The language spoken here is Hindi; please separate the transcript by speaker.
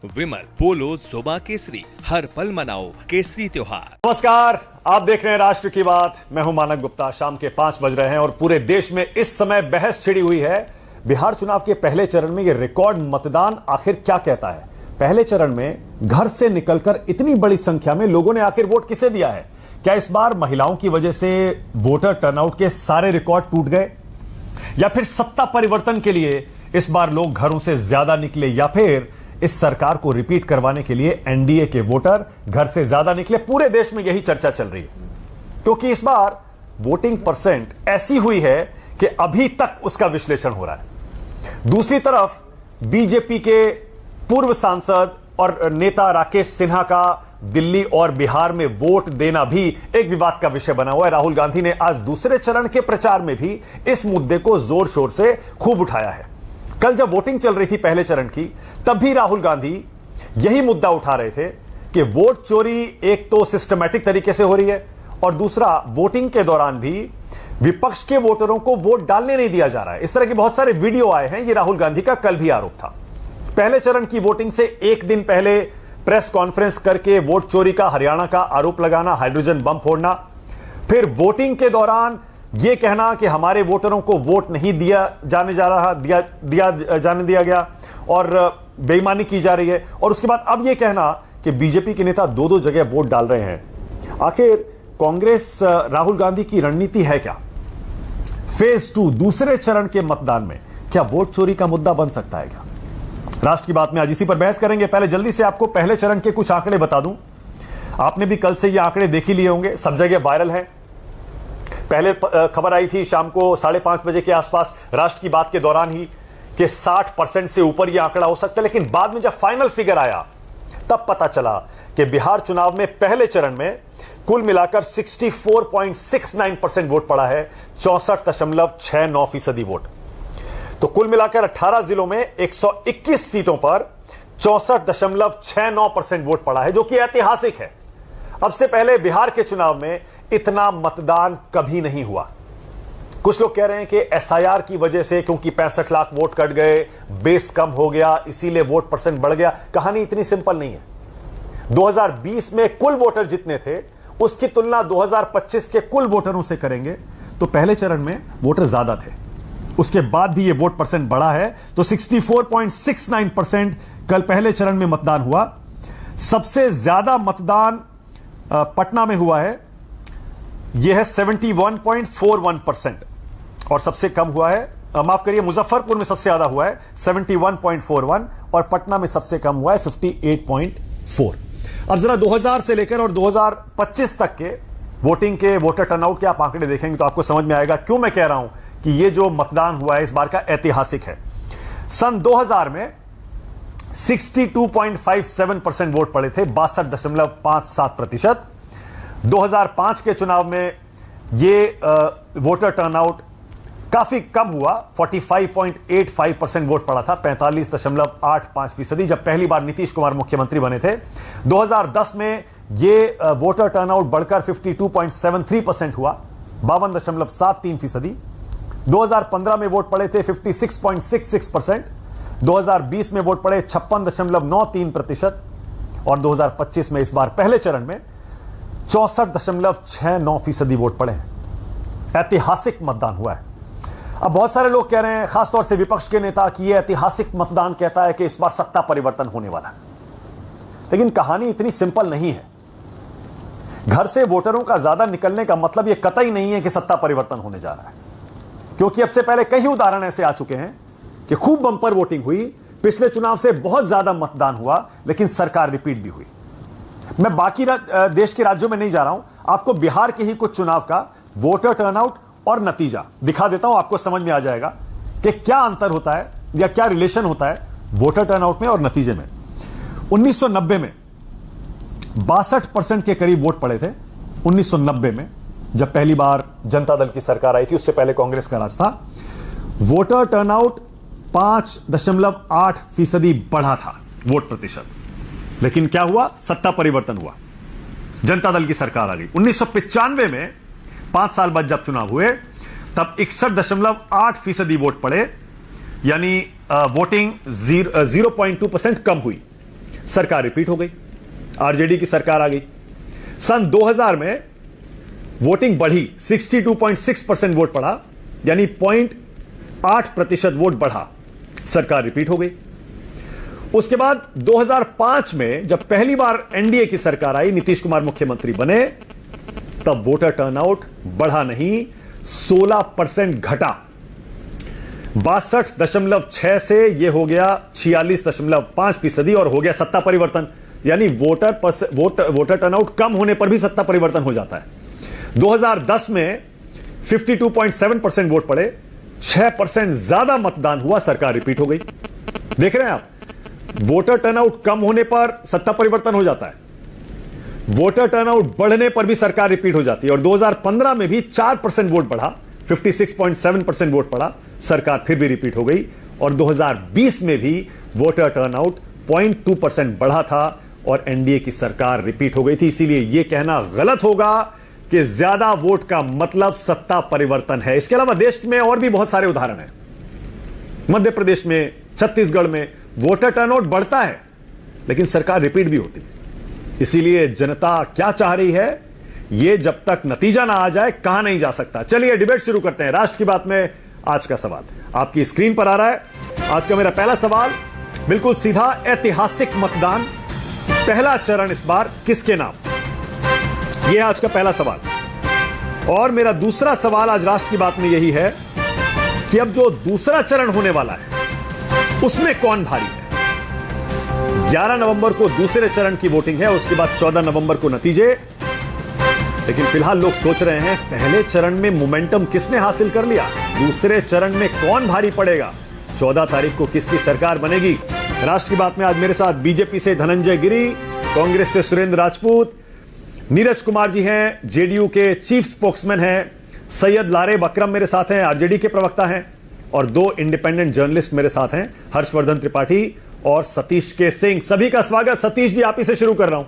Speaker 1: विमल पोलो जोबा केसरी, हर पल मनाओ केसरी त्योहार।
Speaker 2: नमस्कार, आप देख रहे हैं राष्ट्र की बात। मैं हूं मानक गुप्ता। शाम के 5 बज रहे हैं और पूरे देश में इस समय बहस छिड़ी हुई है बिहार चुनाव के पहले चरण में। यह रिकॉर्ड मतदान आखिर क्या कहता है? पहले चरण में घर से निकलकर इतनी बड़ी संख्या में लोगों ने आखिर वोट किसे दिया है? क्या इस बार महिलाओं की वजह से वोटर टर्नआउट के सारे रिकॉर्ड टूट गए, या फिर सत्ता परिवर्तन के लिए इस बार लोग घरों से ज्यादा निकले, या फिर इस सरकार को रिपीट करवाने के लिए एनडीए के वोटर घर से ज्यादा निकले? पूरे देश में यही चर्चा चल रही है, क्योंकि इस बार वोटिंग परसेंट ऐसी हुई है कि अभी तक उसका विश्लेषण हो रहा है। दूसरी तरफ बीजेपी के पूर्व सांसद और नेता राकेश सिन्हा का दिल्ली और बिहार में वोट देना भी एक विवाद का विषय बना हुआ है। राहुल गांधी ने आज दूसरे चरण के प्रचार में भी इस मुद्दे को जोर शोर से खूब उठाया है। कल जब वोटिंग चल रही थी पहले चरण की, तब भी राहुल गांधी यही मुद्दा उठा रहे थे कि वोट चोरी एक तो सिस्टमैटिक तरीके से हो रही है, और दूसरा वोटिंग के दौरान भी विपक्ष के वोटरों को वोट डालने नहीं दिया जा रहा है। इस तरह के बहुत सारे वीडियो आए हैं। यह राहुल गांधी का कल भी आरोप था। पहले चरण की वोटिंग से एक दिन पहले प्रेस कॉन्फ्रेंस करके वोट चोरी का हरियाणा का आरोप लगाना, हाइड्रोजन बम फोड़ना, फिर वोटिंग के दौरान यह कहना कि हमारे वोटरों को वोट नहीं दिया जाने दिया गया और बेईमानी की जा रही है, और उसके बाद अब यह कहना कि बीजेपी के नेता दो जगह वोट डाल रहे हैं। आखिर कांग्रेस राहुल गांधी की रणनीति है क्या? फेज 2 दूसरे चरण के मतदान में क्या वोट चोरी का मुद्दा बन सकता है क्या? राष्ट्र की बात में आज इसी पर बहस करेंगे। पहले जल्दी से आपको पहले चरण के कुछ आंकड़े बता दूं। आपने भी कल से ये आंकड़े देख ही लिए होंगे, सब जगह वायरल है। पहले खबर आई थी शाम को 5:30 बजे के आसपास राष्ट्र की बात के दौरान ही कि 60% से ऊपर यह आंकड़ा हो सकता है, लेकिन बाद में जब फाइनल फिगर आया तब पता चला कि बिहार चुनाव में पहले चरण में कुल मिलाकर 64.69% वोट पड़ा है, 64.69% वोट। तो कुल मिलाकर 18 जिलों में 121 सीटों पर 64.69% वोट पड़ा है, जो कि ऐतिहासिक है। अब से पहले बिहार के चुनाव में इतना मतदान कभी नहीं हुआ। कुछ लोग कह रहे हैं कि एसआईआर की वजह से, क्योंकि 65 लाख वोट कट गए, बेस कम हो गया, इसीलिए वोट परसेंट बढ़ गया। कहानी इतनी सिंपल नहीं है। 2020 में कुल वोटर जितने थे उसकी तुलना 2025 के कुल वोटरों से करेंगे तो पहले चरण में वोटर ज्यादा थे, उसके बाद भी ये वोट परसेंट बढ़ा है। तो 64.69% कल पहले चरण में मतदान हुआ। सबसे ज्यादा मतदान पटना में हुआ है, यह है 71.41%, और सबसे कम हुआ है, माफ करिए, मुजफ्फरपुर में सबसे ज्यादा हुआ है 71.41, और पटना में सबसे कम हुआ है 58.4। अब जरा 2000 से लेकर और 2025 तक के वोटिंग के वोटर टर्नआउट के आप आंकड़े देखेंगे तो आपको समझ में आएगा क्यों मैं कह रहा हूं कि यह जो मतदान हुआ है इस बार का ऐतिहासिक है। सन 2000 में 62.57% वोट पड़े थे, 62.57%। 2005 के चुनाव में यह वोटर टर्नआउट काफी कम हुआ, 45.85% वोट पड़ा था, 45.85%, जब पहली बार नीतीश कुमार मुख्यमंत्री बने थे। 2010 में यह वोटर टर्नआउट बढ़कर 52.73% हुआ, 52.73%। 2015 में वोट पड़े थे 56.66%, 2020 में वोट पड़े 56.93%, और 2025 में इस बार पहले चरण में 64.69% वोट पड़े हैं। ऐतिहासिक मतदान हुआ है। अब बहुत सारे लोग कह रहे हैं, खासतौर से विपक्ष के नेता, कि यह ऐतिहासिक मतदान कहता है कि इस बार सत्ता परिवर्तन होने वाला है। लेकिन कहानी इतनी सिंपल नहीं है। घर से वोटरों का ज्यादा निकलने का मतलब यह कतई नहीं है कि सत्ता परिवर्तन होने जा रहा है, क्योंकि अब से पहले कई उदाहरण ऐसे आ चुके हैं कि खूब बंपर वोटिंग हुई, पिछले चुनाव से बहुत ज्यादा मतदान हुआ, लेकिन सरकार रिपीट भी हुई। मैं बाकी देश के राज्यों में नहीं जा रहा हूं, आपको बिहार के ही कुछ चुनाव का वोटर टर्नआउट और नतीजा दिखा देता हूं, आपको समझ में आ जाएगा कि क्या अंतर होता है या क्या रिलेशन होता है वोटर टर्नआउट में और नतीजे में। 1990 में 62% के करीब वोट पड़े थे। 1990 में जब पहली बार जनता दल की सरकार आई थी, उससे पहले कांग्रेस का राज था, वोटर टर्नआउट 5.8% बढ़ा था वोट प्रतिशत। लेकिन क्या हुआ? सत्ता परिवर्तन हुआ, जनता दल की सरकार आ गई। 1995 में 5 साल बाद जब चुनाव हुए तब 61.8% वोट पड़े, यानी वोटिंग 0.2% कम हुई। सरकार रिपीट हो गई, आरजेडी की सरकार आ गई। सन 2000 में वोटिंग बढ़ी, 62.6% वोट पड़ा, यानी 0.8% वोट बढ़ा, सरकार रिपीट हो गई। उसके बाद 2005 में जब पहली बार एनडीए की सरकार आई, नीतीश कुमार मुख्यमंत्री बने, तब वोटर टर्नआउट बढ़ा नहीं, 16% घटा। 62.6 से यह हो गया 46.5% और हो गया सत्ता परिवर्तन, यानी वोटर टर्नआउट कम होने पर भी सत्ता परिवर्तन हो जाता है। 2010 में 52.7% वोट पड़े, 6% ज्यादा मतदान हुआ, सरकार रिपीट हो गई। देख रहे हैं आप, वोटर टर्नआउट कम होने पर सत्ता परिवर्तन हो जाता है, वोटर टर्नआउट बढ़ने पर भी सरकार रिपीट हो जाती है। और 2015 में भी 4% वोट बढ़ा, 56.7% वोट पड़ा, सरकार फिर भी रिपीट हो गई। और 2020 में भी वोटर टर्नआउट 0.2% बढ़ा था और एनडीए की सरकार रिपीट हो गई थी। इसीलिए यह कहना गलत होगा कि ज्यादा वोट का मतलब सत्ता परिवर्तन है। इसके अलावा देश में और भी बहुत सारे उदाहरण हैं। मध्य प्रदेश में, छत्तीसगढ़ में वोटर टर्नआउट बढ़ता है लेकिन सरकार रिपीट भी होती है। इसीलिए जनता क्या चाह रही है, यह जब तक नतीजा ना आ जाए कहा नहीं जा सकता। चलिए डिबेट शुरू करते हैं। राष्ट्र की बात में आज का सवाल आपकी स्क्रीन पर आ रहा है। आज का मेरा पहला सवाल बिल्कुल सीधा, ऐतिहासिक मतदान, पहला चरण इस बार किसके नाम, यह आज का पहला सवाल। और मेरा दूसरा सवाल आज राष्ट्र की बात में यही है कि अब जो दूसरा चरण होने वाला है उसमें कौन भारी है। 11 नवंबर को दूसरे चरण की वोटिंग है, उसके बाद 14 नवंबर को नतीजे। लेकिन फिलहाल लोग सोच रहे हैं पहले चरण में मोमेंटम किसने हासिल कर लिया, दूसरे चरण में कौन भारी पड़ेगा, 14 तारीख को किसकी सरकार बनेगी। राष्ट्र की बात में आज मेरे साथ बीजेपी से धनंजय गिरी, कांग्रेस से सुरेंद्र राजपूत, नीरज कुमार जी हैं, जेडीयू के चीफ स्पोक्समैन हैं, सैयद लारेब अकरम मेरे साथ हैं, आरजेडी के प्रवक्ता हैं, और 2 इंडिपेंडेंट जर्नलिस्ट मेरे साथ हैं, हर्षवर्धन त्रिपाठी और सतीश के सिंह। सभी का स्वागत। सतीश जी, आप ही से शुरू कर रहा हूं।